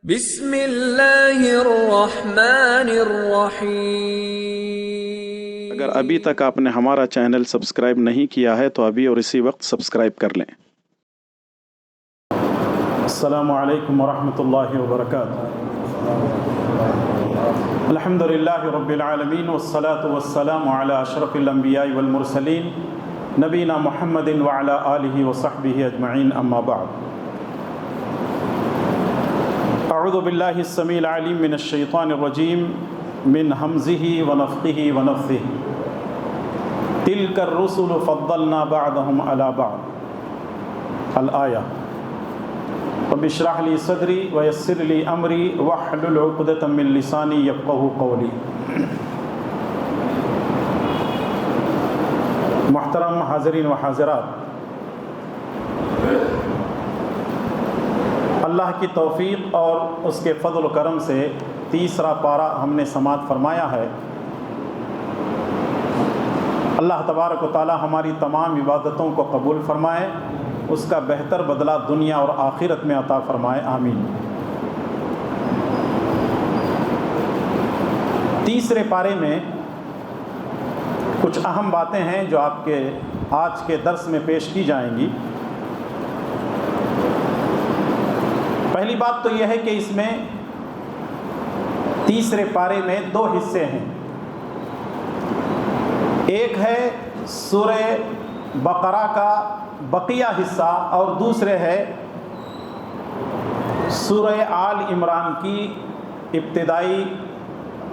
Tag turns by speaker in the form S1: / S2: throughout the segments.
S1: بسم اللہ الرحمن الرحیم۔
S2: اگر ابھی تک آپ نے ہمارا چینل سبسکرائب نہیں کیا ہے تو ابھی اور اسی وقت سبسکرائب کر لیں۔ السلام علیکم ورحمۃ اللہ وبرکاتہ۔ الحمد للہ رب العالمین والصلاة والسلام علی اشرف الانبیاء والمرسلین نبینا محمد وعلی آلہ وصحبہ اجمعین، اما بعد۔ اعوذ باللہ السمیع العلیم من الشیطان الرجیم من حمزہ ونفخہ ونفثہ۔ تلک الرسل فضلنا بعضهم علی بعض، الآیہ۔ رب اشرح لی صدری ویسر لی امری واحلل عقدۃ من لسانی یفقہوا قولی۔ محترم حاضرین و حاضرات، اللہ کی توفیق اور اس کے فضل و کرم سے تیسرا پارہ ہم نے سماعت فرمایا ہے۔ اللہ تبارک و تعالی ہماری تمام عبادتوں کو قبول فرمائے، اس کا بہتر بدلہ دنیا اور آخرت میں عطا فرمائے، آمین۔ تیسرے پارے میں کچھ اہم باتیں ہیں جو آپ کے آج کے درس میں پیش کی جائیں گی۔ پہلی بات تو یہ ہے کہ اس میں تیسرے پارے میں دو حصے ہیں۔ ایک ہے سورہ بقرہ کا بقیہ حصہ اور دوسرے ہے سورہ آل عمران کی ابتدائی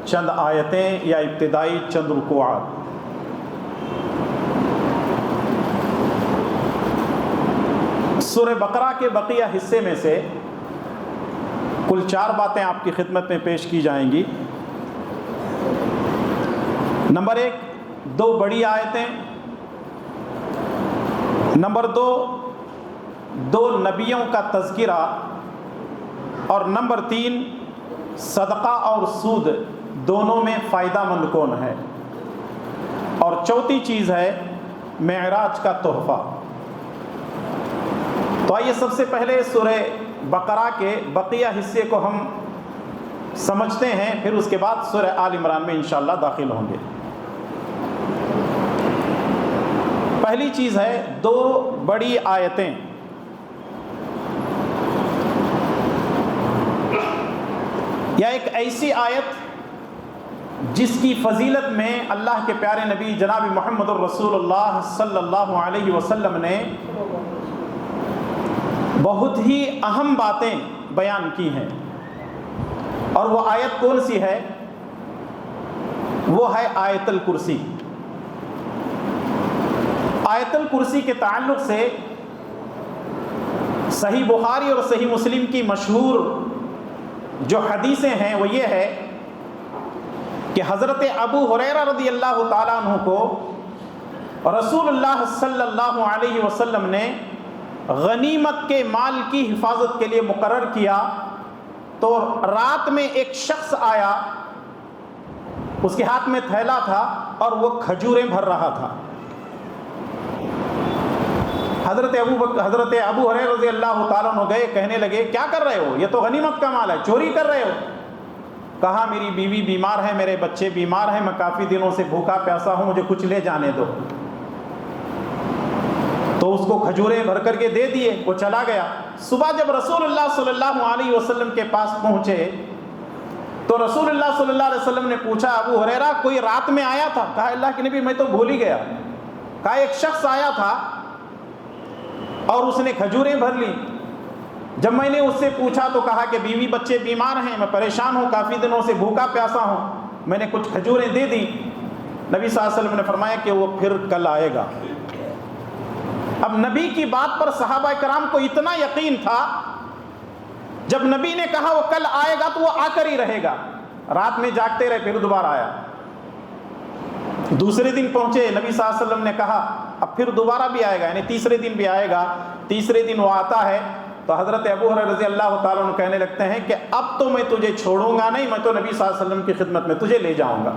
S2: چند آیتیں یا ابتدائی چند رکوعات۔ سورہ بقرہ کے بقیہ حصے میں سے کل 4 باتیں آپ کی خدمت میں پیش کی جائیں گی۔ نمبر 1، 2 بڑی آیتیں۔ نمبر 2، 2 نبیوں کا تذکرہ۔ اور نمبر 3، صدقہ اور سود دونوں میں فائدہ مند کون ہے۔ اور چوتھی چیز ہے معراج کا تحفہ۔ تو آئیے سب سے پہلے سورہ بقرہ کے بقیہ حصے کو ہم سمجھتے ہیں، پھر اس کے بعد سورہ آل عمران میں انشاءاللہ داخل ہوں گے۔ پہلی چیز ہے 2 بڑی آیتیں۔ یا ایک ایسی آیت جس کی فضیلت میں اللہ کے پیارے نبی جناب محمد الرسول اللہ صلی اللہ علیہ وسلم نے بہت ہی اہم باتیں بیان کی ہیں۔ اور وہ آیت کون سی ہے؟ وہ ہے آیت الکرسی۔ آیت الکرسی کے تعلق سے صحیح بخاری اور صحیح مسلم کی مشہور جو حدیثیں ہیں وہ یہ ہے کہ حضرت ابو ہریرہ رضی اللہ تعالیٰ عنہ کو رسول اللہ صلی اللہ علیہ وسلم نے غنیمت کے مال کی حفاظت کے لیے مقرر کیا، تو رات میں ایک شخص آیا، اس کے ہاتھ میں تھیلا تھا اور وہ کھجوریں بھر رہا تھا۔ حضرت ابو ہریرہ رضی اللہ تعالیٰ عنہ گئے، کہنے لگے کیا کر رہے ہو؟ یہ تو غنیمت کا مال ہے، چوری کر رہے ہو؟ کہا میری بیوی بیمار ہے، میرے بچے بیمار ہیں، میں کافی دنوں سے بھوکا پیاسا ہوں، مجھے کچھ لے جانے دو۔ تو اس کو کھجوریں بھر کر کے دے دیے، وہ چلا گیا۔ صبح جب رسول اللہ صلی اللہ علیہ وسلم کے پاس پہنچے تو رسول اللہ صلی اللہ علیہ وسلم نے پوچھا ابو ہریرہ کوئی رات میں آیا تھا؟ کہا اللہ کے نبی میں تو بھول ہی گیا۔ کہا ایک شخص آیا تھا اور اس نے کھجوریں بھر لی۔ جب میں نے اس سے پوچھا تو کہا کہ بیوی بچے بیمار ہیں، میں پریشان ہوں، کافی دنوں سے بھوکا پیاسا ہوں، میں نے کچھ کھجوریں دے دی۔ نبی صلی اللہ علیہ وسلم نے فرمایا کہ وہ پھر کل آئے گا۔ اب نبی کی بات پر صحابہ کرام کو اتنا یقین تھا، جب نبی نے کہا وہ کل آئے گا تو وہ آ کر ہی رہے گا۔ رات میں جاگتے رہے، پھر دوبارہ آیا۔ دوسرے دن پہنچے، نبی صلی اللہ علیہ وسلم نے کہا اب پھر دوبارہ بھی آئے گا، یعنی تیسرے دن بھی آئے گا۔ تیسرے دن وہ آتا ہے تو حضرت ابو ہریرہ رضی اللہ تعالیٰ عنہ کہنے لگتے ہیں کہ اب تو میں تجھے چھوڑوں گا نہیں، میں تو نبی صلی اللہ علیہ وسلم کی خدمت میں تجھے لے جاؤں گا۔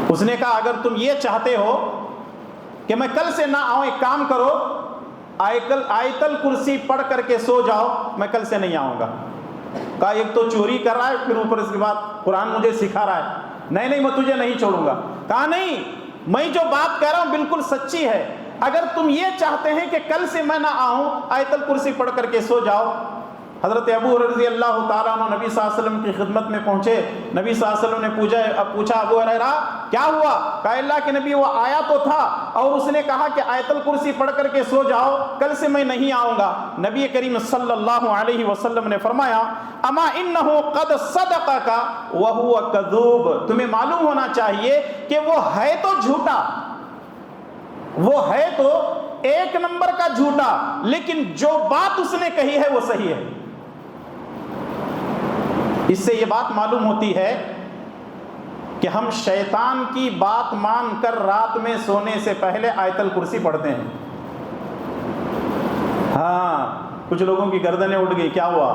S2: اس نے کہا اگر تم یہ چاہتے ہو کہ میں کل سے نہ آؤں، ایک کام کرو، آیت الکرسی پڑھ کر کے سو جاؤ، میں کل سے نہیں آؤں گا۔ کہا ایک تو چوری کر رہا ہے، پھر اوپر اس کے بعد قرآن مجھے سکھا رہا ہے، نہیں میں تجھے نہیں چھوڑوں گا۔ کہا نہیں، میں جو بات کہہ رہا ہوں بالکل سچی ہے، اگر تم یہ چاہتے ہیں کہ کل سے میں نہ آؤں، آیت الکرسی پڑھ کر کے سو جاؤ۔ حضرت ابو ہریرہ رضی اللہ تعالیٰ عنہ نبی صلی اللہ علیہ وسلم کی خدمت میں پہنچے۔ نبی صلی اللہ علیہ وسلم نے پوچھا ابو ہریرہ کیا ہوا؟ کہا اللہ کے نبی وہ آیا تو تھا اور اس نے کہا کہ آیت الکرسی پڑھ کر کے سو جاؤ، کل سے میں نہیں آؤں گا۔ نبی کریم صلی اللہ علیہ وسلم نے فرمایا اما انہ قد صدقک وہو کذوب، تمہیں معلوم ہونا چاہیے کہ وہ ہے تو جھوٹا، وہ ہے تو ایک نمبر کا جھوٹا، لیکن جو بات اس نے کہی ہے وہ صحیح ہے۔ اس سے یہ بات معلوم ہوتی ہے کہ ہم شیطان کی بات مان کر رات میں سونے سے پہلے آیت الکرسی پڑھتے ہیں۔ ہاں، کچھ لوگوں کی گردنیں اٹھ گئی، کیا ہوا؟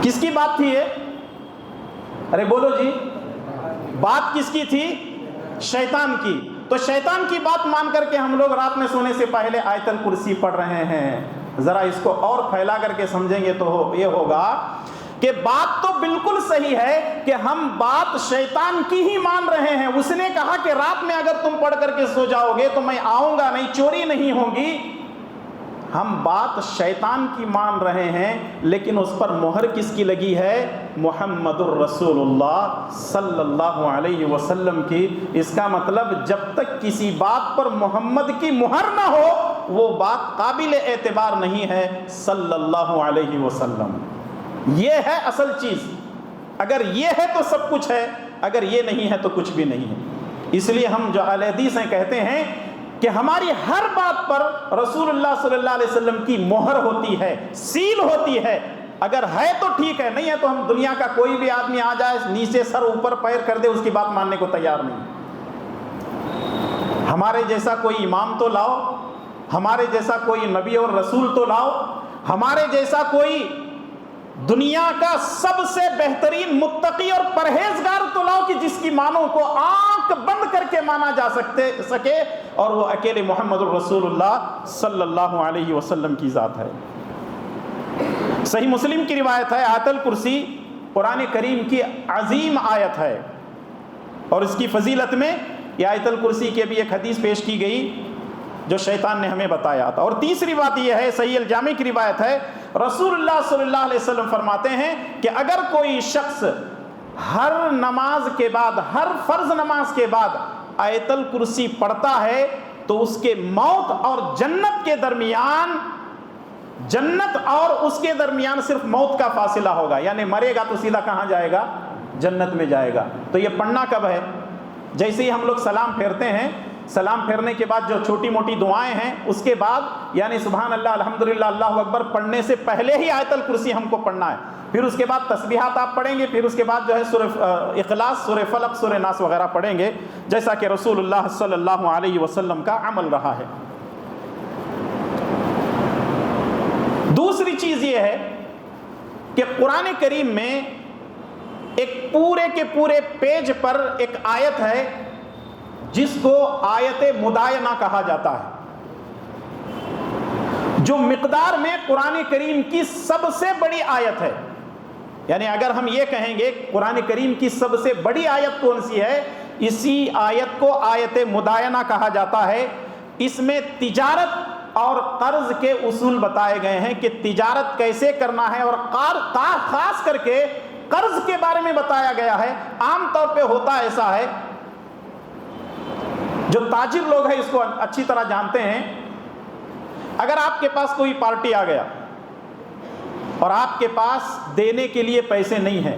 S2: کس کی بات تھی یہ؟ ارے بولو جی، بات کس کی تھی؟ شیطان کی۔ تو شیطان کی بات مان کر کے ہم لوگ رات میں سونے سے پہلے آیت الکرسی پڑھ رہے ہیں۔ ذرا اس کو اور پھیلا کر کے سمجھیں گے تو یہ ہوگا کہ بات تو بالکل صحیح ہے کہ ہم بات شیطان کی ہی مان رہے ہیں۔ اس نے کہا کہ رات میں اگر تم پڑھ کر کے سو جاؤ گے تو میں آؤں گا نہیں، چوری نہیں ہوگی۔ ہم بات شیطان کی مان رہے ہیں، لیکن اس پر مہر کس کی لگی ہے؟ محمد الرسول اللہ صلی اللہ علیہ وسلم کی۔ اس کا مطلب جب تک کسی بات پر محمد کی مہر نہ ہو وہ بات قابل اعتبار نہیں ہے صلی اللہ علیہ وسلم۔ یہ ہے اصل چیز، اگر یہ ہے تو سب کچھ ہے، اگر یہ نہیں ہے تو کچھ بھی نہیں ہے۔ اس لیے ہم جو اہل حدیث ہیں کہتے ہیں کہ ہماری ہر بات پر رسول اللہ صلی اللہ علیہ وسلم کی مہر ہوتی ہے، سیل ہوتی ہے۔ اگر ہے تو ٹھیک ہے، نہیں ہے تو ہم دنیا کا کوئی بھی آدمی آ جائے نیچے سر اوپر پیر کر دے اس کی بات ماننے کو تیار نہیں۔ ہمارے جیسا کوئی امام تو لاؤ، ہمارے جیسا کوئی نبی اور رسول تو لاؤ، ہمارے جیسا کوئی دنیا کا سب سے بہترین متقی اور پرہیزگار تو لاؤ کہ جس کی معنوں کو آنکھ بند کر کے مانا جا سکے، اور وہ اکیلے محمد الرسول اللہ صلی اللہ علیہ وسلم کی ذات ہے۔ صحیح مسلم کی روایت ہے، آیت الکرسی قرآن کریم کی عظیم آیت ہے، اور اس کی فضیلت میں یہ آیت الکرسی کے بھی ایک حدیث پیش کی گئی جو شیطان نے ہمیں بتایا تھا۔ اور تیسری بات یہ ہے، صحیح الجامع کی روایت ہے، رسول اللہ صلی اللہ علیہ وسلم فرماتے ہیں کہ اگر کوئی شخص ہر نماز کے بعد، ہر فرض نماز کے بعد آیت الکرسی پڑھتا ہے تو اس کے موت اور جنت کے درمیان، جنت اور اس کے درمیان صرف موت کا فاصلہ ہوگا، یعنی مرے گا تو سیدھا کہاں جائے گا؟ جنت میں جائے گا۔ تو یہ پڑھنا کب ہے؟ جیسے ہی ہم لوگ سلام پھیرتے ہیں، سلام پھیرنے کے بعد جو چھوٹی موٹی دعائیں ہیں اس کے بعد، یعنی سبحان اللہ، الحمدللہ، اللہ اکبر پڑھنے سے پہلے ہی آیت الکرسی ہم کو پڑھنا ہے۔ پھر اس کے بعد تسبیحات آپ پڑھیں گے، پھر اس کے بعد جو ہے سورہ اخلاص، سورہ فلق، سورہ ناس وغیرہ پڑھیں گے، جیسا کہ رسول اللہ صلی اللہ علیہ وسلم کا عمل رہا ہے۔ دوسری چیز یہ ہے کہ قرآن کریم میں ایک پورے کے پورے پیج پر ایک آیت ہے جس کو آیت مدائنہ کہا جاتا ہے، جو مقدار میں قرآن کریم کی سب سے بڑی آیت ہے۔ یعنی اگر ہم یہ کہیں گے قرآن کریم کی سب سے بڑی آیت کون سی ہے، اسی آیت کو آیت مدائنہ کہا جاتا ہے۔ اس میں تجارت اور قرض کے اصول بتائے گئے ہیں کہ تجارت کیسے کرنا ہے، اور خاص کر کے قرض کے بارے میں بتایا گیا ہے۔ عام طور پہ ہوتا ایسا ہے، جو تاجر لوگ ہیں اس کو اچھی طرح جانتے ہیں، اگر آپ کے پاس کوئی پارٹی آ گیا اور آپ کے پاس دینے کے لیے پیسے نہیں ہیں،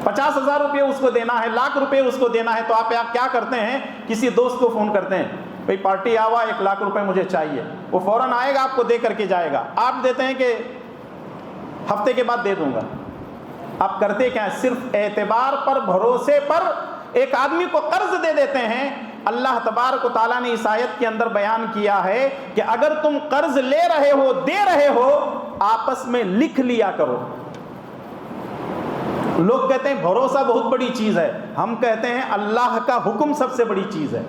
S2: 50,000 روپے اس کو دینا ہے، لاکھ روپے اس کو دینا ہے، تو آپ کیا کرتے ہیں؟ کسی دوست کو فون کرتے ہیں، بھئی پارٹی آوا، 1 لاکھ روپے مجھے چاہیے۔ وہ فوراً آئے گا، آپ کو دے کر کے جائے گا۔ آپ دیتے ہیں کہ ہفتے کے بعد دے دوں گا۔ آپ کرتے کیا ہیں؟ صرف اعتبار پر، بھروسے پر ایک آدمی کو قرض دے دیتے ہیں۔ اللہ تبارک و تعالیٰ نے اس آیت کے اندر بیان کیا ہے کہ اگر تم قرض لے رہے ہو، دے رہے ہو، آپس میں لکھ لیا کرو۔ لوگ کہتے ہیں بھروسہ بہت بڑی چیز ہے، ہم کہتے ہیں اللہ کا حکم سب سے بڑی چیز ہے۔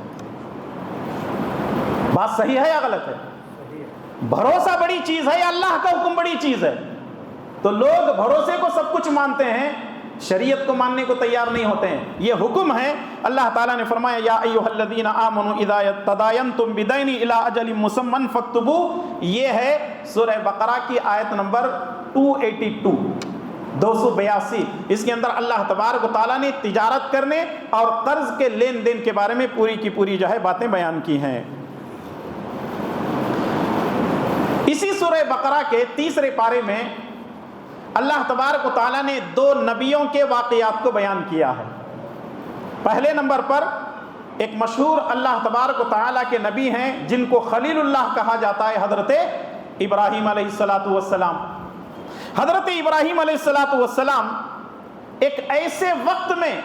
S2: بات صحیح ہے یا غلط ہے؟ بھروسہ بڑی چیز ہے یا اللہ کا حکم بڑی چیز ہے؟ تو لوگ بھروسے کو سب کچھ مانتے ہیں، شریعت کو ماننے کو تیار نہیں ہوتے ہیں۔ یہ حکم ہے، اللہ تعالیٰ نے فرمایا یا ایھا الذین آمنوا اذا تداینتم بدین الی اجل مسمى فاکتبوہ، یہ ہے سورہ بقرہ کی آیت نمبر 282 282۔ اس کے اندر اللہ تبارک و تعالیٰ نے تجارت کرنے اور قرض کے لین دین کے بارے میں پوری کی پوری جو ہے باتیں بیان کی ہیں۔ اسی سورہ بقرہ کے تیسرے پارے میں اللہ تبارک و تعالیٰ نے 2 نبیوں کے واقعات کو بیان کیا ہے۔ پہلے نمبر پر ایک مشہور اللہ تبارک و تعالیٰ کے نبی ہیں جن کو خلیل اللہ کہا جاتا ہے، حضرت ابراہیم علیہ السلام۔ حضرت ابراہیم علیہ السلام ایک ایسے وقت میں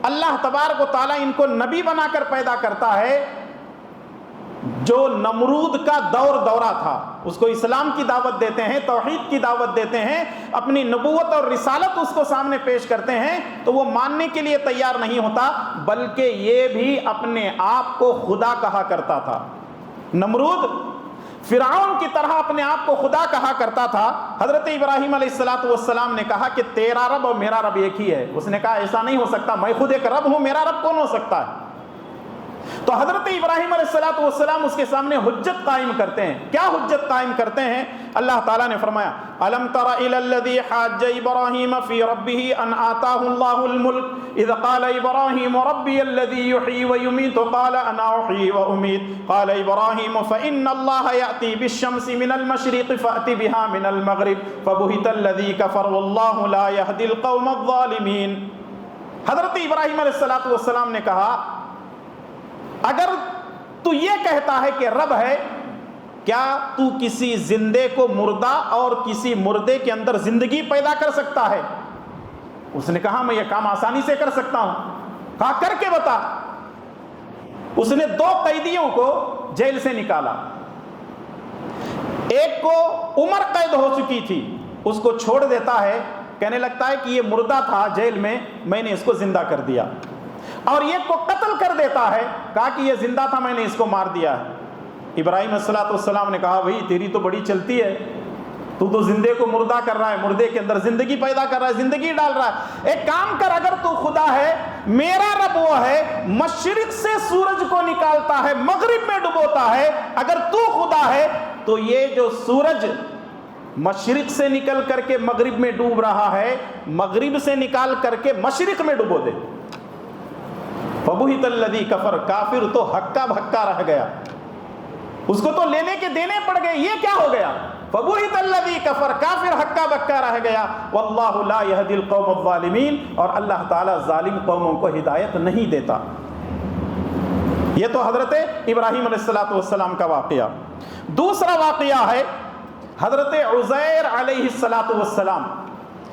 S2: اللہ تبارک و تعالیٰ ان کو نبی بنا کر پیدا کرتا ہے جو نمرود کا دورہ تھا۔ اس کو اسلام کی دعوت دیتے ہیں، توحید کی دعوت دیتے ہیں، اپنی نبوت اور رسالت اس کو سامنے پیش کرتے ہیں تو وہ ماننے کے لیے تیار نہیں ہوتا، بلکہ یہ بھی اپنے آپ کو خدا کہا کرتا تھا۔ نمرود فرعون کی طرح اپنے آپ کو خدا کہا کرتا تھا۔ حضرت ابراہیم علیہ السلام نے کہا کہ تیرا رب اور میرا رب ایک ہی ہے۔ اس نے کہا ایسا نہیں ہو سکتا، میں خود ایک رب ہوں، میرا رب کون ہو سکتا ہے؟ تو حضرت ابراہیم علیہ السلام اس کے سامنے حجت قائم کرتے ہیں۔ کیا حجت قائم کرتے ہیں؟ اللہ تعالیٰ نے فرمایا الم تر الی الذی حاج ابراہیم فی ربہ ان آتاہ اللہ الملک اذ قال ابراہیم ربی الذی یحیی ویمیت قال انا احیی وامیت قال ابراہیم فان اللہ یأتی بالشمس من المشرق فأت بها من المغرب فبہت الذی کفر واللہ لا یہدی القوم الظالمین۔ حضرت ابراہیم علیہ السلام نے کہا اگر تو یہ کہتا ہے کہ رب ہے، کیا تو کسی زندے کو مردہ اور کسی مردے کے اندر زندگی پیدا کر سکتا ہے؟ اس نے کہا میں یہ کام آسانی سے کر سکتا ہوں۔ کہا کر کے بتا۔ اس نے 2 قیدیوں کو جیل سے نکالا، ایک کو عمر قید ہو چکی تھی، اس کو چھوڑ دیتا ہے، کہنے لگتا ہے کہ یہ مردہ تھا جیل میں نے اس کو زندہ کر دیا، اور ایک کو قتل کر دیتا ہے، کہا کہ یہ زندہ تھا میں نے اس کو مار دیا ہے۔ ابراہیم علیہ السلام نے کہا بھئی تیری تو بڑی چلتی ہے، تو زندے کو مردہ کر رہا ہے، مردے کے اندر زندگی پیدا کر رہا ہے، زندگی ڈال رہا ہے۔ ایک کام کر، اگر تو خدا ہے، میرا رب وہ ہے مشرق سے سورج کو نکالتا ہے مغرب میں ڈبوتا ہے، اگر تو خدا ہے تو یہ جو سورج مشرق سے نکل کر کے مغرب میں ڈوب رہا ہے، مغرب سے نکال کر کے مشرق میں ڈبو دے۔ فبہت الذی کفر، کافر تو ہکا بھکا رہ گیا، اس کو تو لینے کے دینے پڑ گئے، یہ کیا ہو گیا؟ فبہت الذی کفر، کافر ہکا بکا رہ گیا۔ واللہ لا یہدی القوم الظالمین، اور اللہ تعالیٰ ظالم قوموں کو ہدایت نہیں دیتا۔ یہ تو حضرت ابراہیم علیہ السلام کا واقعہ۔ دوسرا واقعہ ہے حضرت عزیر علیہ السلام۔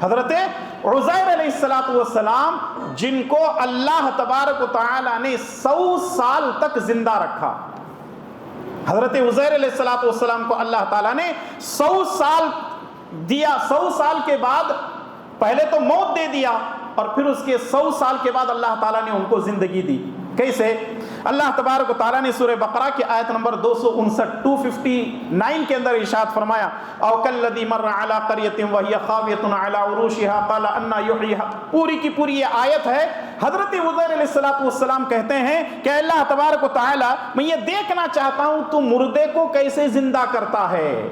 S2: حضرت عزیر علیہ السلام جن کو اللہ تبارک و تعالی نے 100 سال تک زندہ رکھا۔ حضرت عزیر علیہ السلام کو اللہ تعالیٰ نے 100 سال دیا، 100 سال کے بعد پہلے تو موت دے دیا، اور پھر اس کے 100 سال کے بعد اللہ تعالیٰ نے ان کو زندگی دی۔ کیسے؟ اللہ تبارک و تعالیٰ نے سورہ بقرہ کی آیت نمبر 259 کے اندر ارشاد فرمایا او کالذی مر علی قریۃ وہی خاویۃ علی عروشها قال انا یحیی، پوری کی پوری یہ آیت ہے۔ حضرت عزیر علیہ السلام کہتے ہیں کہ اللہ تبارک و تعالیٰ میں یہ دیکھنا چاہتا ہوں تو مردے کو کیسے زندہ کرتا ہے۔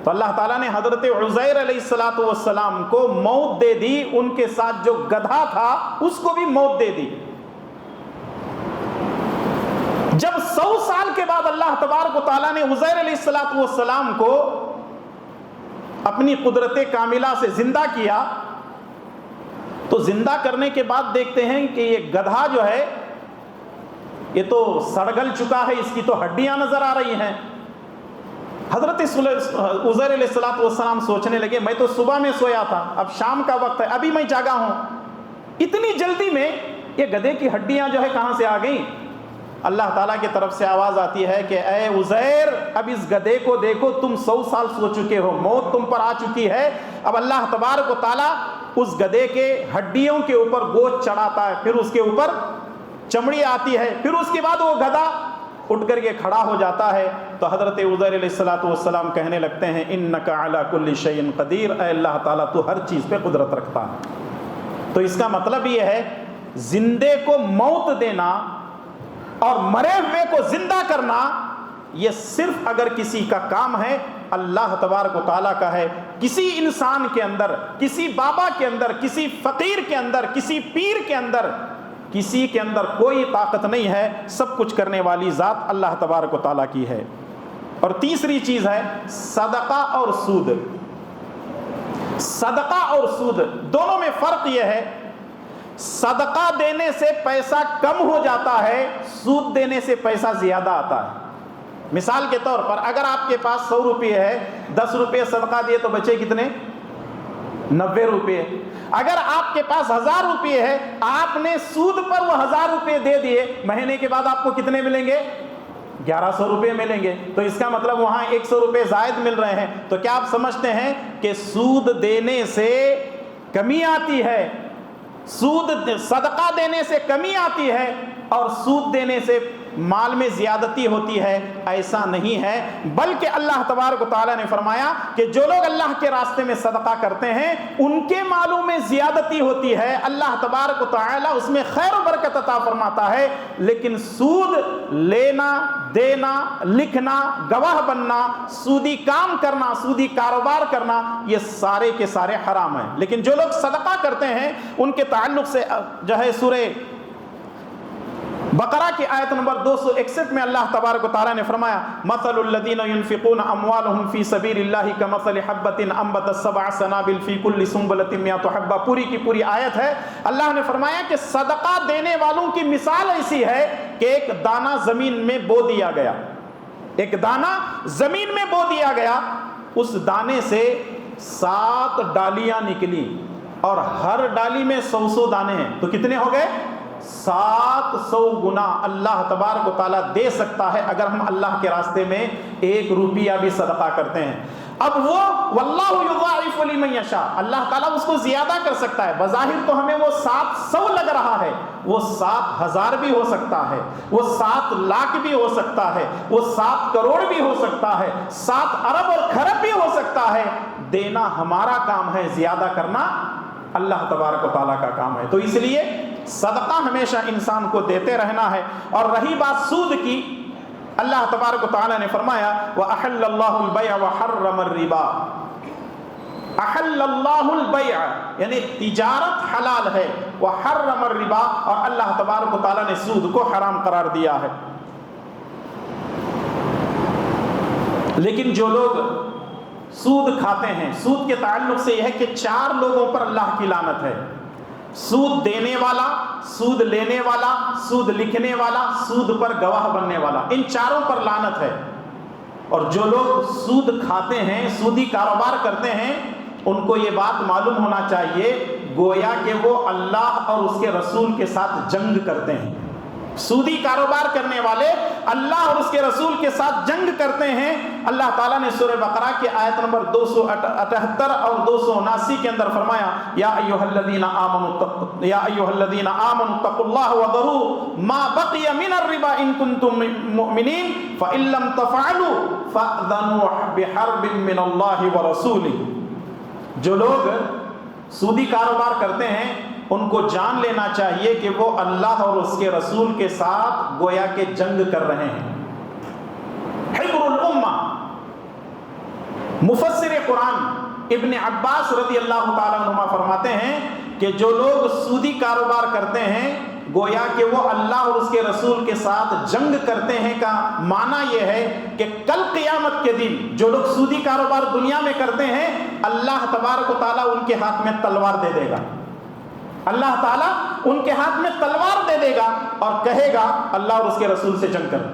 S2: تو اللہ تعالیٰ نے حضرت عزیر علیہ السلام کو موت دے دی، ان کے ساتھ جو گدھا تھا اس کو بھی موت دے دی۔ جب 100 سال کے بعد اللہ تبارک و تعالیٰ نے عزیر علیہ السلام کو اپنی قدرت کاملہ سے زندہ کیا، تو زندہ کرنے کے بعد دیکھتے ہیں کہ یہ گدھا جو ہے یہ تو سڑگل چکا ہے، اس کی تو ہڈیاں نظر آ رہی ہیں۔ حضرت عزیر علیہ السلام سوچنے لگے میں تو صبح میں سویا تھا، اب شام کا وقت ہے، ابھی میں جاگا ہوں، اتنی جلدی میں یہ گدھے کی ہڈیاں جو ہے کہاں سے آ گئیں؟ اللہ تعالیٰ کی طرف سے آواز آتی ہے کہ اے عزیر اب اس گدھے کو دیکھو، تم 100 سال سو چکے ہو، موت تم پر آ چکی ہے۔ اب اللہ تبارک و تعالیٰ اس گدھے کے ہڈیوں کے اوپر گوشت چڑھاتا ہے، پھر اس کے اوپر چمڑی آتی ہے، پھر اس کے بعد وہ گدھا اٹھ کر کے کھڑا ہو جاتا ہے تو حضرت عزیر علیہ الصلوۃ والسلام کہنے لگتے ہیں انک علی کل شیء قدیر، اے اللہ تعالیٰ تو ہر چیز پہ قدرت رکھتا ہے۔ تو اس کا مطلب یہ ہے زندے کو موت دینا اور مرے ہوئے کو زندہ کرنا یہ صرف اگر کسی کا کام ہے اللہ تبارک و تعالیٰ کا ہے۔ کسی انسان کے اندر، کسی بابا کے اندر، کسی فقیر کے اندر، کسی پیر کے اندر، کسی کے اندر کوئی طاقت نہیں ہے، سب کچھ کرنے والی ذات اللہ تبارک و تعالیٰ کی ہے۔ اور تیسری چیز ہے صدقہ اور سود۔ صدقہ اور سود دونوں میں فرق یہ ہے، صدقہ دینے سے پیسہ کم ہو جاتا ہے، سود دینے سے پیسہ زیادہ آتا ہے۔ مثال کے طور پر اگر آپ کے پاس 100 روپے ہے، 10 روپے صدقہ دیے تو بچے کتنے؟ 90 روپے۔ اگر آپ کے پاس 1000 روپے ہے، آپ نے سود پر وہ 1000 روپے دے دیے، مہینے کے بعد آپ کو کتنے ملیں گے؟ 1100 روپے ملیں گے۔ تو اس کا مطلب وہاں 100 روپے زائد مل رہے ہیں۔ تو کیا آپ سمجھتے ہیں کہ سود دینے سے کمی آتی ہے، صدقہ دینے سے کمی آتی ہے اور سود دینے سے مال میں زیادتی ہوتی ہے؟ ایسا نہیں ہے، بلکہ اللہ تبارک و تعالیٰ نے فرمایا کہ جو لوگ اللہ کے راستے میں صدقہ کرتے ہیں ان کے مالوں میں زیادتی ہوتی ہے، اللہ تبارک و تعالیٰ اس میں خیر و برکت عطا فرماتا ہے۔ لیکن سود لینا، دینا، لکھنا، گواہ بننا، سودی کام کرنا، سودی کاروبار کرنا، یہ سارے کے سارے حرام ہیں۔ لیکن جو لوگ صدقہ کرتے ہیں ان کے تعلق سے جو ہے سورہ بقرہ کی آیت نمبر 261 میں اللہ تبارک و تعالیٰ نے فرمایا مثل الذین ينفقون اموالهم فی سبیل اللہ کمثل حبۃ انبتت سبع سنابل فی کل سنبلۃ مئۃ حبۃ۔ پوری کی پوری آیت ہے۔ اللہ نے فرمایا کہ صدقہ دینے والوں کی مثال ایسی ہے کہ ایک دانہ زمین میں بو دیا گیا، ایک دانہ زمین میں بو دیا گیا، اس دانے سے 7 ڈالیاں نکلی اور ہر ڈالی میں 100 دانے ہیں، تو کتنے ہو گئے؟ 700 گنا اللہ تبارک و تعالیٰ دے سکتا ہے اگر ہم اللہ کے راستے میں 1 روپیہ بھی صدقہ کرتے ہیں۔ اب وہ واللہ یضاعف لمن یشاء، اللہ تعالیٰ اس کو زیادہ کر سکتا ہے۔ بظاہر تو ہمیں وہ 700 لگ رہا ہے، وہ 7000 بھی ہو سکتا ہے، وہ 7 لاکھ بھی ہو سکتا ہے، وہ 7 کروڑ بھی ہو سکتا ہے، 7 ارب اور کھرب بھی ہو سکتا ہے۔ دینا ہمارا کام ہے، زیادہ کرنا اللہ تبارک و تعالیٰ کا کام ہے۔ تو اس لیے صدقہ ہمیشہ انسان کو دیتے رہنا ہے۔ اور رہی بات سود کی، اللہ تبارک و تعالیٰ نے فرمایا وَأَحَلَّ اللَّهُ الْبَيْعَ وَحَرَّمَ الرِّبَا۔ احل اللہ البیع یعنی تجارت حلال ہے، وحرم الربا اور اللہ تبارک و تعالیٰ نے سود کو حرام قرار دیا ہے۔ لیکن جو لوگ سود کھاتے ہیں، سود کے تعلق سے یہ ہے کہ 4 لوگوں پر اللہ کی لعنت ہے: سود دینے والا، سود لینے والا، سود لکھنے والا، سود پر گواہ بننے والا، ان 4 پر لعنت ہے۔ اور جو لوگ سود کھاتے ہیں، سودی کاروبار کرتے ہیں، ان کو یہ بات معلوم ہونا چاہیے گویا کہ وہ اللہ اور اس کے رسول کے ساتھ جنگ کرتے ہیں۔ سودی کاروبار کرنے والے اللہ اور اس کے رسول کے ساتھ جنگ کرتے ہیں۔ اللہ تعالیٰ نے سورہ بقرہ کی آیت نمبر 278 اور 279 کے اندر فرمایا یا ایھا الذین آمنوا اتقوا اللہ وذروا ما بقی من الربا ان کنتم مؤمنین فإن لم تفعلوا فأذنوا بحرب من اللہ ورسولہ۔ جو لوگ سودی کاروبار کرتے ہیں ان کو جان لینا چاہیے کہ وہ اللہ اور اس کے رسول کے ساتھ گویا کہ جنگ کر رہے ہیں۔ حبر الامہ مفسر قرآن ابن عباس رضی اللہ تعالیٰ عنہما فرماتے ہیں کہ جو لوگ سودی کاروبار کرتے ہیں گویا کہ وہ اللہ اور اس کے رسول کے ساتھ جنگ کرتے ہیں کا معنی یہ ہے کہ کل قیامت کے دن جو لوگ سودی کاروبار دنیا میں کرتے ہیں اللہ تبارک و تعالیٰ ان کے ہاتھ میں تلوار دے دے گا، اللہ تعالیٰ ان کے ہاتھ میں تلوار دے دے گا اور کہے گا اللہ اور اس کے رسول سے جنگ کر۔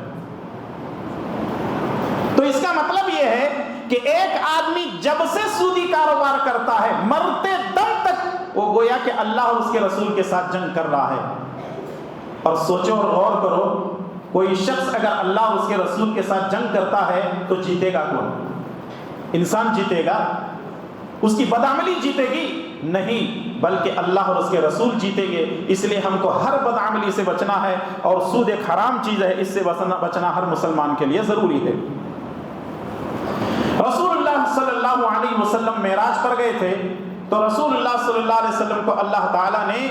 S2: تو اس کا مطلب یہ ہے کہ ایک آدمی جب سے سودی کاروبار کرتا ہے مرتے دم تک وہ گویا کہ اللہ اور اس کے رسول کے ساتھ جنگ کر رہا ہے۔ اور سوچو اور غور کرو، کوئی شخص اگر اللہ اور اس کے رسول کے ساتھ جنگ کرتا ہے تو جیتے گا کون؟ انسان جیتے گا، اس کی بدعملی جیتے گی، نہیں، بلکہ اللہ اور اس کے رسول جیتیں گے۔ اس لیے ہم کو ہر بدعملی سے بچنا ہے، اور سود ایک حرام چیز ہے، اس سے بچنا ہر مسلمان کے لیے ضروری ہے۔ رسول اللہ صلی اللہ علیہ وسلم معراج پر گئے تھے، تو رسول اللہ صلی اللہ علیہ وسلم کو اللہ تعالیٰ نے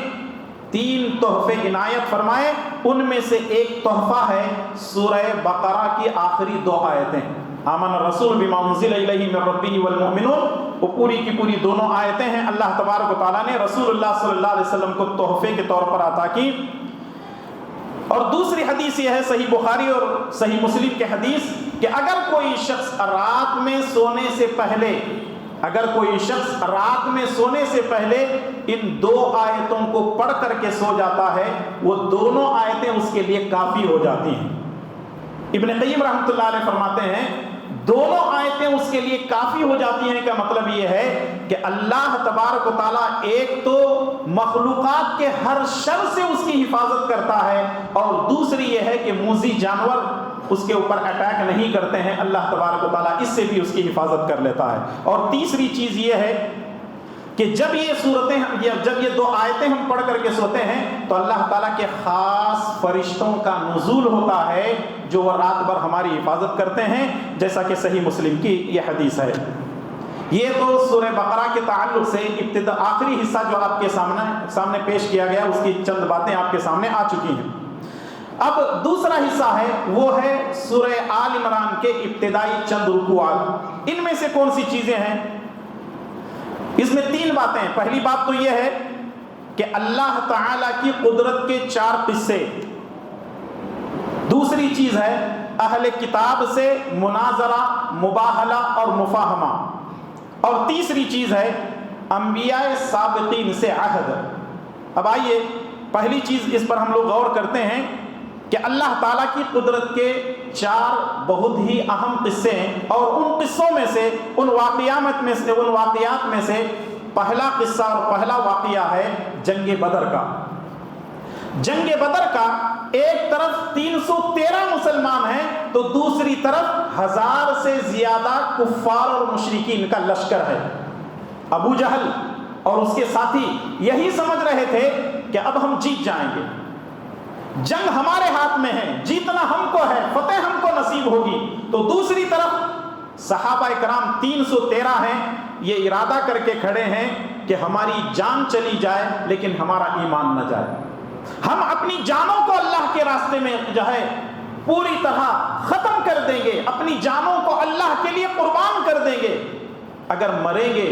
S2: 3 تحفے عنایت فرمائے۔ ان میں سے ایک تحفہ ہے سورہ بقرہ کی آخری 2 آیتیں، آمن الرسول بما انزل الیہ من ربہ والمؤمنون، وہ پوری کی پوری دونوں آیتیں ہیں، اللہ تبارک و تعالیٰ نے رسول اللہ صلی اللہ علیہ وسلم کو تحفے کے طور پر عطا کی۔ اور دوسری حدیث یہ ہے صحیح بخاری اور صحیح مسلم کے حدیث کہ اگر کوئی شخص رات میں سونے سے پہلے ان 2 آیتوں کو پڑھ کر کے سو جاتا ہے، وہ دونوں آیتیں اس کے لیے کافی ہو جاتی ہیں۔ ابن قیم رحمۃ اللہ علیہ فرماتے ہیں دونوں آیتیں اس کے لیے کافی ہو جاتی ہیں کا مطلب یہ ہے کہ اللہ تبارک و تعالیٰ ایک تو مخلوقات کے ہر شر سے اس کی حفاظت کرتا ہے، اور دوسری یہ ہے کہ موذی جانور اس کے اوپر اٹیک نہیں کرتے ہیں، اللہ تبارک و تعالیٰ اس سے بھی اس کی حفاظت کر لیتا ہے۔ اور تیسری چیز یہ ہے کہ جب یہ 2 آیتیں ہم پڑھ کر کے سوتے ہیں تو اللہ تعالیٰ کے خاص فرشتوں کا نزول ہوتا ہے جو وہ رات بھر ہماری حفاظت کرتے ہیں، جیسا کہ صحیح مسلم کی یہ حدیث ہے۔ یہ تو سورہ بقرہ کے تعلق سے آخری حصہ جو آپ کے سامنے پیش کیا گیا، اس کی چند باتیں آپ کے سامنے آ چکی ہیں۔ اب دوسرا حصہ ہے، وہ ہے سورہ آل عمران کے ابتدائی چند رکوعات۔ ان میں سے کون سی چیزیں ہیں؟ اس میں 3 باتیں ہیں۔ پہلی بات تو یہ ہے کہ اللہ تعالی کی قدرت کے 4 قصے، دوسری چیز ہے اہل کتاب سے مناظرہ، مباہلہ اور مفاہمہ، اور تیسری چیز ہے انبیاء سابقین سے عہد۔ اب آئیے پہلی چیز اس پر ہم لوگ غور کرتے ہیں کہ اللہ تعالیٰ کی قدرت کے 4 بہت ہی اہم قصے ہیں، اور ان قصوں میں سے ان واقعات میں سے پہلا قصہ اور پہلا واقعہ ہے جنگ بدر کا۔ جنگ بدر کا ایک طرف 313 مسلمان ہیں تو دوسری طرف 1000 سے زیادہ کفار اور مشرکین کا لشکر ہے۔ ابو جہل اور اس کے ساتھی یہی سمجھ رہے تھے کہ اب ہم جیت جائیں گے، جنگ ہمارے ہاتھ میں ہے، جیتنا ہم کو ہے، فتح ہم کو نصیب ہوگی۔ تو دوسری طرف صحابہ کرام 313 ہیں، یہ ارادہ کر کے کھڑے ہیں کہ ہماری جان چلی جائے لیکن ہمارا ایمان نہ جائے، ہم اپنی جانوں کو اللہ کے راستے میں جو ہے پوری طرح ختم کر دیں گے، اپنی جانوں کو اللہ کے لیے قربان کر دیں گے۔ اگر مریں گے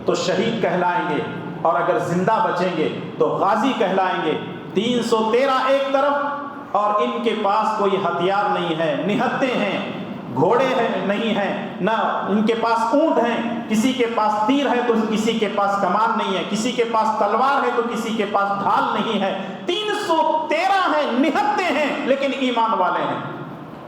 S2: تو شہید کہلائیں گے، اور اگر زندہ بچیں گے تو غازی کہلائیں گے۔ 313 ایک طرف، اور ان کے پاس کوئی ہتھیار نہیں ہے، نہتے ہیں، گھوڑے ہیں نہیں ہیں، نہ ان کے پاس اونٹ ہیں، کسی کے پاس تیر ہے تو کسی کے پاس کمان نہیں ہے، کسی کے پاس تلوار ہے تو کسی کے پاس ڈھال نہیں ہے۔ 313 ہیں، نہتے ہیں لیکن ایمان والے ہیں۔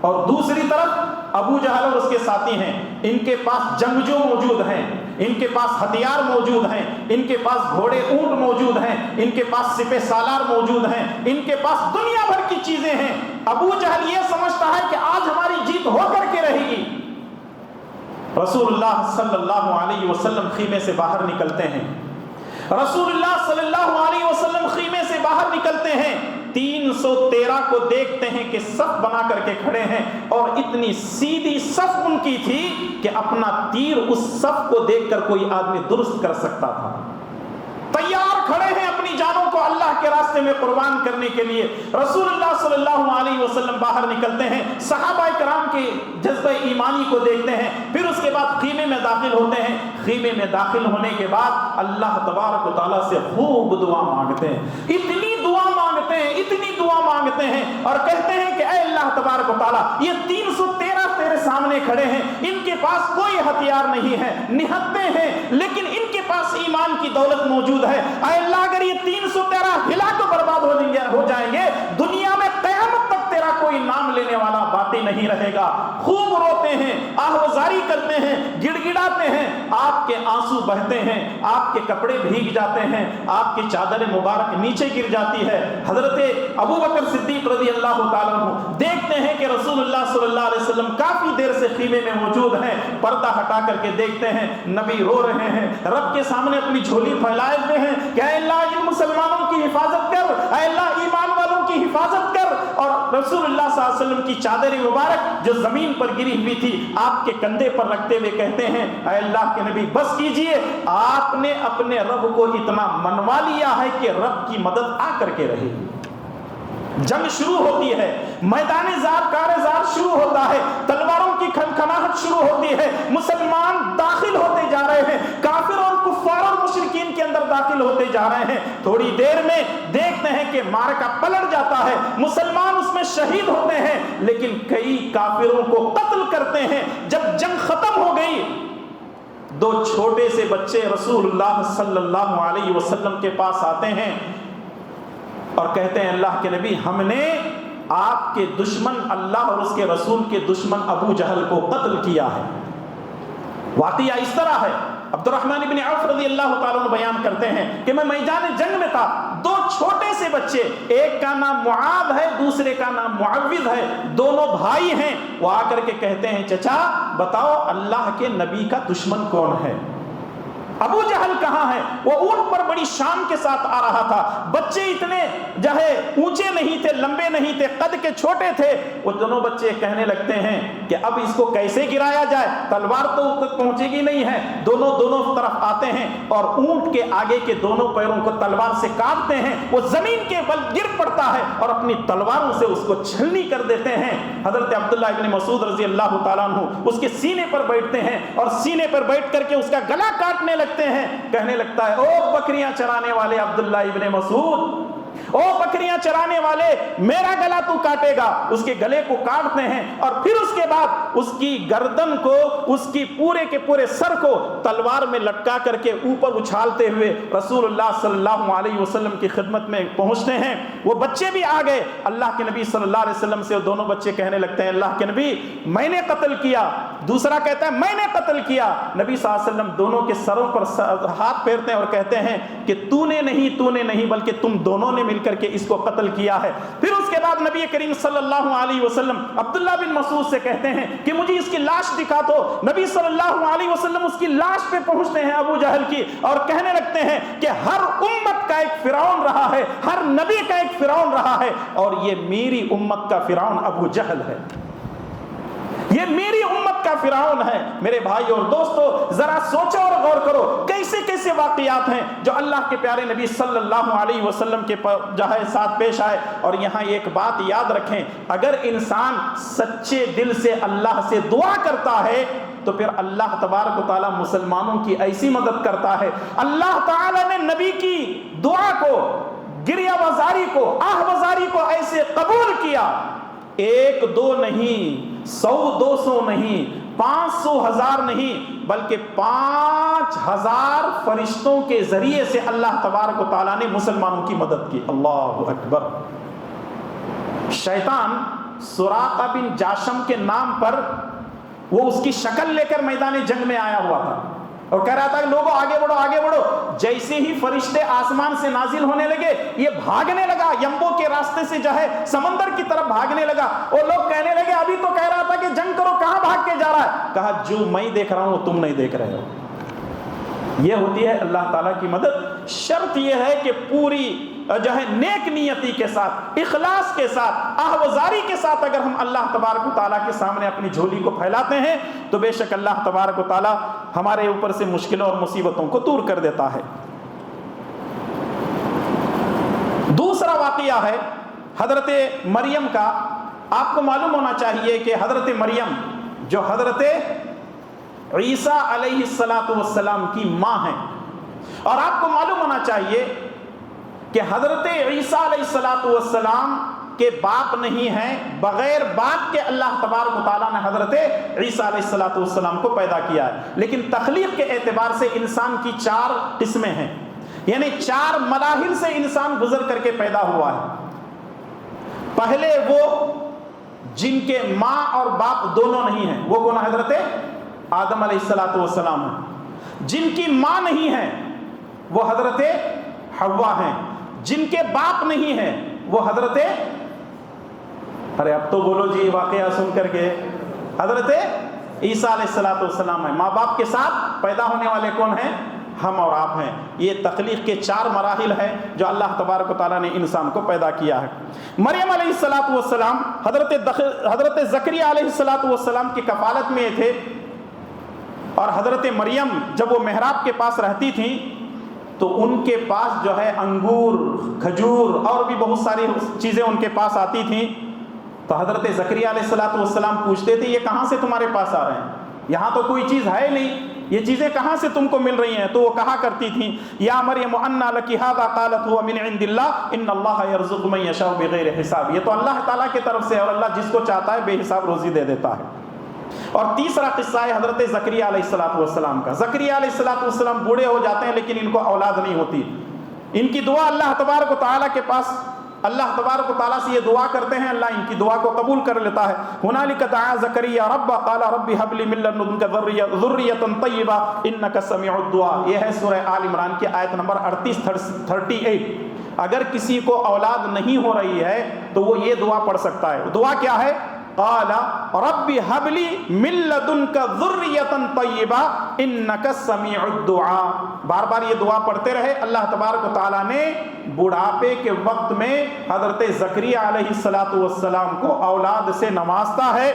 S2: اور دوسری طرف ابو جہل اور اس کے ساتھی ہیں، ان کے پاس جنگجو موجود ہیں، ان کے پاس ہتھیار موجود ہیں، ان کے پاس گھوڑے اونٹ موجود ہیں، ان کے پاس سپہ سالار موجود ہیں، ان کے پاس دنیا بھر کی چیزیں ہیں۔ ابو جہل یہ سمجھتا ہے کہ آج ہماری جیت ہو کر کے رہے گی۔ رسول اللہ صلی اللہ علیہ وسلم خیمے سے باہر نکلتے ہیں، رسول اللہ صلی اللہ علیہ وسلم خیمے سے باہر نکلتے ہیں، 313 کو دیکھتے ہیں کہ صف بنا کر کے کھڑے ہیں، اور اتنی سیدھی صف ان کی تھی کہ اپنا تیر اس صف کو دیکھ کر کوئی آدمی درست کر سکتا تھا۔ تیار کھڑے ہیں اپنی جانوں کو اللہ کے راستے میں قربان کرنے کے لیے۔ رسول اللہ صلی اللہ علیہ وسلم باہر نکلتے ہیں، صحابہ کرام کے جذبہ ایمانی کو دیکھتے ہیں، پھر اس کے بعد خیمے میں داخل ہوتے ہیں۔ خیمے میں داخل ہونے کے بعد اللہ تبارک و تعالیٰ سے خوب دعا مانگتے ہیں، اتنی دعا مانگتے ہیں، اتنی دعا مانگتے ہیں، اور کہتے ہیں کہ اے اللہ تبارک و تعالیٰ، یہ 313 تیرے سامنے کھڑے ہیں، ان کے پاس کوئی ہتھیار نہیں ہے، نہتے ہیں، لیکن ان کے پاس ایمان کی دولت موجود ہے۔ اے اللہ، اگر یہ 313 ہلا تو برباد ہو جائیں گے، دنیا میں قیامت تک تیرا کوئی نام لینے والا باقی باقی نہیں رہے گا۔ خوب روتے ہیں، آہوازاری کرتے ہیں، گڑ گڑاتے ہیں، آپ کے آنسو بہتے ہیں، آپ کے کپڑے بھیگ جاتے ہیں، آپ کی چادر مبارک نیچے گر جاتی ہے۔ حضرت ابو بکر صدیق رضی اللہ تعالیٰ عنہ دیکھتے ہیں کہ رسول اللہ صلی اللہ علیہ وسلم کافی دیر سے خیمے میں موجود ہیں، پردہ ہٹا کر کے دیکھتے ہیں نبی رو رہے ہیں، رب کے سامنے اپنی جھولی پھیلائے ہوئے ہیں کہ اے اللہ ان مسلمانوں کی حفاظت کر، اے اللہ ایمان والوں کی حفاظت کر۔ اور رسول اللہ صلی اللہ علیہ وسلم کی چادر مبارک جو زمین پر گری ہوئی تھی آپ کے کندھے پر رکھتے ہوئے کہتے ہیں اے اللہ کے نبی بس کیجئے، آپ نے اپنے رب کو اتنا منوا لیا ہے کہ رب کی مدد آ کر کے رہے گی۔ جنگ شروع ہوتی ہے، میدان زار کار زار شروع ہوتا ہے، تلواروں کی کھنکھناہٹ شروع ہوتی ہے، مسلمان داخل ہوتے جا رہے ہیں، کافر اور کفار اور مشرکین کے اندر داخل ہوتے جا رہے ہیں۔ تھوڑی دیر میں دیکھتے ہیں کہ معرکہ پلٹ جاتا ہے، مسلمان اس میں شہید ہوتے ہیں، لیکن کئی کافروں کو قتل کرتے ہیں۔ جب جنگ ختم ہو گئی، دو چھوٹے سے بچے رسول اللہ صلی اللہ علیہ وسلم کے پاس آتے ہیں اور کہتے ہیں اللہ کے نبی ہم نے آپ کے دشمن اللہ اور اس کے رسول کے دشمن ابو جہل کو قتل کیا ہے۔ واقعہ اس طرح ہے، عبد الرحمن بن عوف رضی اللہ تعالیٰ عنہ بیان کرتے ہیں کہ میں میدان جنگ میں تھا، دو چھوٹے سے بچے، ایک کا نام معاذ ہے دوسرے کا نام معوذ ہے، دونوں بھائی ہیں، وہ آ کر کے کہتے ہیں چچا بتاؤ اللہ کے نبی کا دشمن کون ہے؟ ابو جہل کہاں ہے؟ وہ اونٹ پر بڑی شان کے ساتھ آ رہا تھا، بچے اتنے اونچے نہیں تھے، لمبے نہیں تھے، قد کے چھوٹے تھے۔ وہ دونوں بچے کہنے لگتے ہیں کہ اب اس کو کیسے گرایا جائے، تلوار تو تک پہنچے گی نہیں ہے۔ دونوں طرف آتے ہیں اور اونٹ کے آگے کے دونوں پیروں کو تلوار سے کاٹتے ہیں، وہ زمین کے بل گر پڑتا ہے اور اپنی تلواروں سے اس کو چھلنی کر دیتے ہیں۔ حضرت عبداللہ ابن مسعود رضی اللہ تعالیٰ عنہ اس کے سینے پر بیٹھتے ہیں اور سینے پر بیٹھ کر کے اس کا گلا کاٹنے لگتے ہیں۔ کہنے لگتا ہے او بکریاں چرانے والے عبداللہ ابن مسعود، او بکریاں چرانے والے میرا گلا تو کاٹے گا۔ اس کے گلے کو کاٹتے ہیں اور پھر اس کے بعد اس کی گردن کو، اس کی پورے کے پورے سر کو تلوار میں لٹکا کر کے اوپر اچھالتے ہوئے رسول اللہ صلی اللہ علیہ وسلم کی خدمت میں پہنچتے ہیں۔ وہ بچے بھی آ گئے، اللہ کے نبی صلی اللہ علیہ وسلم سے دونوں بچے کہنے لگتے ہیں اللہ کے نبی میں نے قتل کیا، دوسرا کہتا ہے میں نے قتل کیا۔ نبی صلی اللہ علیہ وسلم دونوں کے سروں پر ہاتھ پھیرتے ہیں اور کہتے ہیں کہ تو نے نہیں بلکہ تم دونوں نے مل کر کے اس کو قتل کیا ہے۔ پھر اس کے بعد نبی کریم صلی اللہ علیہ وسلم عبداللہ بن مسعود سے کہتے ہیں کہ مجھے اس کی لاش دکھا دو۔ نبی صلی اللہ علیہ وسلم اس کی لاش پہ پہنچتے ہیں ابو جہل کی اور کہنے لگتے ہیں کہ ہر امت کا ایک فرعون رہا ہے، ہر نبی کا ایک فرعون رہا ہے، اور یہ میری امت کا فرعون ابو جہل ہے، یہ میری امت کا فرعون ہے۔ میرے بھائی اور دوستو ذرا سوچو اور غور کرو کیسے کیسے واقعات ہیں جو اللہ کے پیارے نبی صلی اللہ علیہ وسلم کے ساتھ پیش آئے۔ اور یہاں ایک بات یاد رکھیں، اگر انسان سچے دل سے اللہ سے دعا کرتا ہے تو پھر اللہ تبارک و تعالیٰ مسلمانوں کی ایسی مدد کرتا ہے۔ اللہ تعالیٰ نے نبی کی دعا کو، گریہ وزاری کو، آہ وزاری کو ایسے قبول کیا، ایک دو نہیں، 100 200 نہیں، 500 1000 نہیں، بلکہ 5000 فرشتوں کے ذریعے سے اللہ تبارک و تعالیٰ نے مسلمانوں کی مدد کی۔ اللہ اکبر۔ شیطان سراقہ بن جاشم کے نام پر وہ اس کی شکل لے کر میدان جنگ میں آیا ہوا تھا اور کہہ رہا تھا کہ لوگوں آگے بڑھو آگے بڑھو۔ جیسے ہی فرشتے آسمان سے نازل ہونے لگے یہ بھاگنے لگا، یمبو کے راستے سے سمندر کی طرف بھاگنے لگا۔ اور لوگ کہنے لگے ابھی تو کہہ رہا تھا کہ جنگ کرو، کہاں بھاگ کے جا رہا ہے؟ کہا جو میں دیکھ رہا ہوں وہ تم نہیں دیکھ رہے ہو۔ یہ ہوتی ہے اللہ تعالیٰ کی مدد۔ شرط یہ ہے کہ پوری نیک نیتی کے ساتھ، اخلاص کے ساتھ، آہوازاری کے ساتھ اگر ہم اللہ تبارک و تعالیٰ کے سامنے اپنی جھولی کو پھیلاتے ہیں تو بے شک اللہ تبارک و تعالیٰ ہمارے اوپر سے مشکلوں اور مصیبتوں کو دور کر دیتا ہے۔ دوسرا واقعہ ہے حضرت مریم کا۔ آپ کو معلوم ہونا چاہیے کہ حضرت مریم جو حضرت عیسیٰ علیہ السلام کی ماں ہیں، اور آپ کو معلوم ہونا چاہیے کہ حضرت عیسیٰ علیہ السلام کے باپ نہیں ہیں، بغیر باپ کے اللہ تبارک و تعالیٰ نے حضرت عیسیٰ علیہ السلام کو پیدا کیا ہے۔ لیکن تخلیق کے اعتبار سے انسان کی 4 قسمیں ہیں، یعنی 4 مراحل سے انسان گزر کر کے پیدا ہوا ہے۔ پہلے وہ جن کے ماں اور باپ دونوں نہیں ہیں، وہ کون؟ حضرت آدم علیہ السلام ہیں۔ جن کی ماں نہیں ہے وہ حضرت حوا ہیں۔ جن کے باپ نہیں ہیں وہ حضرت، ارے اب تو بولو جی واقعہ سن کر کے، حضرت عیسیٰ علیہ السلام ہیں۔ ماں باپ کے ساتھ پیدا ہونے والے کون ہیں؟ ہم اور آپ ہیں۔ یہ تخلیق کے 4 مراحل ہیں جو اللہ تبارک و تعالیٰ نے انسان کو پیدا کیا ہے۔ مریم علیہ السلام حضرت زکریا علیہ السلام کی کفالت میں تھے، اور حضرت مریم جب وہ محراب کے پاس رہتی تھیں تو ان کے پاس جو ہے انگور، کھجور اور بھی بہت ساری چیزیں ان کے پاس آتی تھیں، تو حضرت زکریا علیہ السلام پوچھتے تھے یہ کہاں سے تمہارے پاس آ رہے ہیں؟ یہاں تو کوئی چیز ہے نہیں، یہ چیزیں کہاں سے تم کو مل رہی ہیں؟ تو وہ کہا کرتی تھیں یا مریم انا لکی ھذا قالت هو من عند اللہ ان اللہ یرزق من یشاء بغیر حساب، یہ تو اللہ تعالیٰ کی طرف سے، اور اللہ جس کو چاہتا ہے بے حساب روزی دے دیتا ہے۔ اور تیسرا قصہ ہے حضرت زکریا علیہ السلام کا۔ زکریا علیہ السلام بوڑھے ہو جاتے ہیں لیکن ان کو اولاد نہیں ہوتی۔ ان کی دعا اللہ تبارک و تعالیٰ کے پاس، اللہ تبارک و تعالیٰ سے یہ دعا کرتے ہیں، اللہ ان کی دعا کو قبول کر لیتا ہے۔ ہنالک دعا زکریا رب قال رب هب لي من لدنك ذریۃ طیبہ انک سمیع الدعاء۔ یہ ہے سورہ آل عمران کی آیت نمبر 38 اگر کسی کو اولاد نہیں ہو رہی ہے تو وہ یہ دعا پڑھ سکتا ہے۔ دعا کیا ہے؟ قال رب هب لي من لدنك ذریۃ طیبہ انک سمیع الدعاء۔ بار بار یہ دعا پڑھتے رہے۔ اللہ تبارک و تعالیٰ نے بڑھاپے کے وقت میں حضرت زکریا علیہ السلام کو اولاد سے نوازتا ہے۔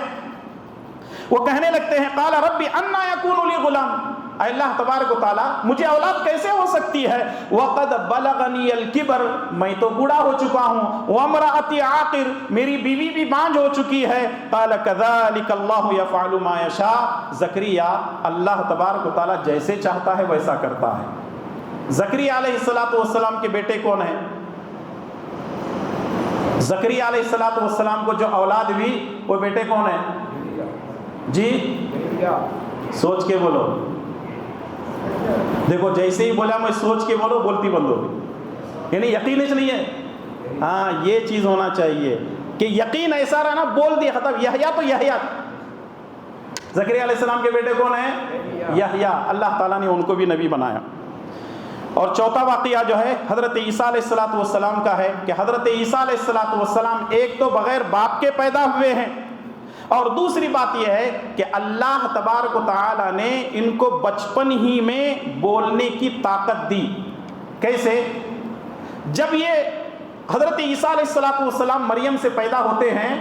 S2: وہ کہنے لگتے ہیں قال رب انا یکون لی غلام، اے اللہ تبارک و تعالیٰ مجھے اولاد کیسے ہو سکتی ہے؟ وقد بلغنی الکبر، میں تو بوڑھا ہو چکا ہوں، وامرأتی عاقر، میری بیوی بھی بانجھ ہو چکی ہے۔ قال کذلک اللہ یفعل ما یشاء، زکریا اللہ تبارک و تعالیٰ جیسے چاہتا ہے ویسا کرتا ہے۔ زکریا علیہ السلام کے بیٹے کون ہیں؟ زکریا علیہ السلام کو جو اولاد ہوئی وہ بیٹے کون ہیں؟ جی سوچ کے بولو، دیکھو جیسے ہی بولا میں سوچ کے بولو، بولتی بند ہو گئی، یعنی یقین ہی نہیں ہے۔ ہاں یہ چیز ہونا چاہیے کہ یقین ایسا رہنا، بول دیا ختم۔ یحییٰ تو یحییٰ، زکریا علیہ السلام کے بیٹے کون ہیں؟ یحییٰ، اللہ تعالیٰ نے ان کو بھی نبی بنایا۔ اور چوتھا واقعہ جو ہے حضرت عیسیٰ علیہ السلام کا ہے کہ حضرت عیسیٰ علیہ السلام ایک تو بغیر باپ کے پیدا ہوئے ہیں، اور دوسری بات یہ ہے کہ اللہ تبارک و تعالیٰ نے ان کو بچپن ہی میں بولنے کی طاقت دی۔ کیسے؟ جب یہ حضرت عیسیٰ علیہ السلام مریم سے پیدا ہوتے ہیں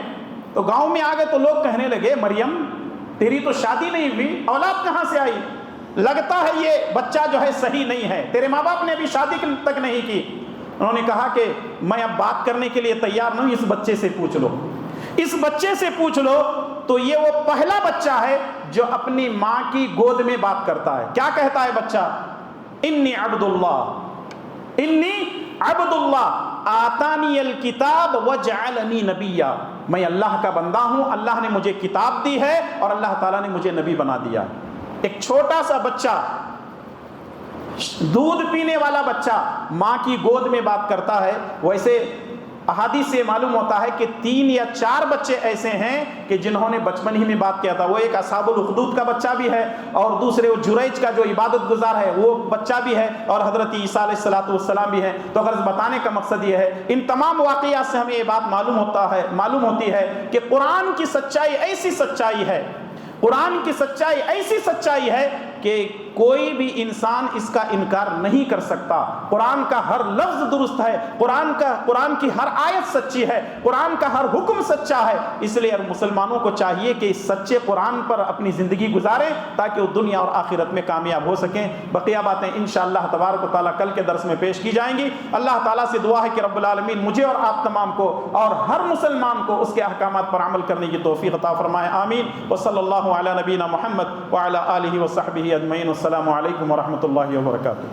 S2: تو گاؤں میں آ گئے تو لوگ کہنے لگے مریم تیری تو شادی نہیں ہوئی، اولاد کہاں سے آئی؟ لگتا ہے یہ بچہ جو ہے صحیح نہیں ہے، تیرے ماں باپ نے بھی شادی تک نہیں کی۔ انہوں نے کہا کہ میں اب بات کرنے کے لیے تیار نہیں، اس بچے سے پوچھ لو، اس بچے سے پوچھ لو۔ تو یہ وہ پہلا بچہ ہے جو اپنی ماں کی گود میں بات کرتا ہے۔ کیا کہتا ہے بچہ؟ انی عبد اللہ آتانی الکتاب وجعلنی نبیا، میں اللہ کا بندہ ہوں، اللہ نے مجھے کتاب دی ہے اور اللہ تعالیٰ نے مجھے نبی بنا دیا۔ ایک چھوٹا سا بچہ، دودھ پینے والا بچہ ماں کی گود میں بات کرتا ہے۔ ویسے احادیث سے معلوم ہوتا ہے کہ 3 یا 4 بچے ایسے ہیں کہ جنہوں نے بچپن ہی میں بات کیا تھا۔ وہ ایک اصحاب الاخدود کا بچہ بھی ہے، اور دوسرے وہ جریج کا جو عبادت گزار ہے وہ بچہ بھی ہے، اور حضرت عیسیٰ علیہ السلام بھی ہے۔ تو غرض بتانے کا مقصد یہ ہے، ان تمام واقعات سے ہمیں یہ بات معلوم ہوتی ہے کہ قرآن کی سچائی ایسی سچائی ہے، قرآن کی سچائی ایسی سچائی ہے کہ کوئی بھی انسان اس کا انکار نہیں کر سکتا۔ قرآن کا ہر لفظ درست ہے، قرآن کی ہر آیت سچی ہے، قرآن کا ہر حکم سچا ہے۔ اس لیے مسلمانوں کو چاہیے کہ اس سچے قرآن پر اپنی زندگی گزاریں تاکہ وہ دنیا اور آخرت میں کامیاب ہو سکیں۔ بقیہ باتیں انشاءاللہ تبارک و تعالیٰ کل کے درس میں پیش کی جائیں گی۔ اللہ تعالیٰ سے دعا ہے کہ رب العالمین مجھے اور آپ تمام کو اور ہر مسلمان کو اس کے احکامات پر عمل کرنے کی توفیق عطا فرمائے، آمین۔ وصلی اللہ علی نبینا محمد وعلی آلہ وصحبہ اجمعین۔ السلام علیکم ورحمۃ اللہ وبرکاتہ۔